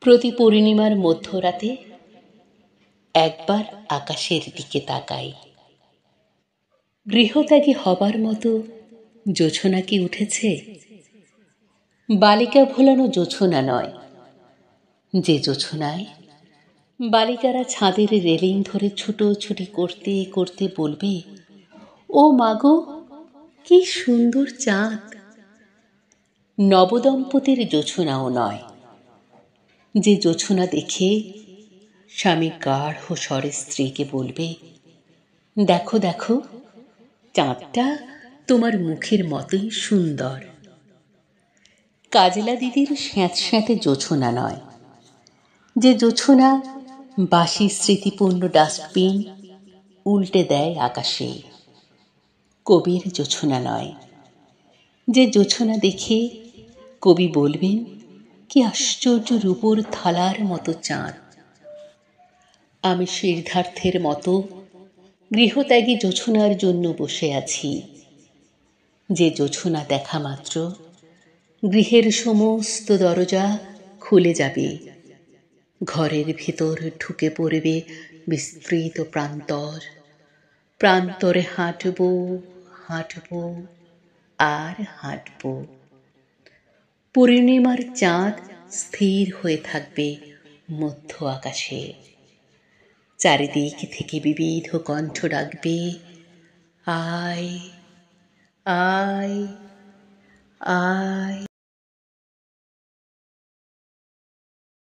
প্রতি পূর্ণিমার মধ্যরাতে একবার আকাশের দিকে তাকাই। গৃহত্যাগী হবার মতো জোছনা কি উঠেছে? বালিকা ভোলানো জোছনা নয়, যে জোছনায় বালিকারা ছাদের রেলিং ধরে ছুটোছুটি করতে করতে বলবে, ও মাগো কি সুন্দর চাঁদ। নবদম্পতির জোছনাও নয়, যে জোছনা দেখে স্বামী গাঢ় স্বরে স্ত্রীকে বলবে, দেখো দেখো চাঁদটা তোমার মুখের মতোই সুন্দর। কাজলা দিদির স্যাঁতস্যাঁতে জোছনা নয়, যে জোছনা বাসি স্মৃতিপূর্ণ ডাস্টবিন উল্টে দেয় আকাশে। কবির জোছনা নয়, যে জোছনা দেখে কবি বলবেন, কি আশ্চর্য রূপোর থালার মতো চাঁদ। আমি সিদ্ধার্থের মতো গৃহত্যাগী জোছনার জন্য বসে আছি, যে জোছনা দেখা মাত্র গৃহের সমস্ত দরজা খুলে যাবে, ঘরের ভিতর ঢুকে পড়বে বিস্তৃত প্রান্তর। প্রান্তরে হাঁটব হাঁটব আর হাঁটব। পূর্ণিমার চাঁদ স্থির হয়ে থাকবে মধ্য আকাশে। চারিদিক থেকে বিবিধ কণ্ঠ ডাকবে, আয় আয় আয়।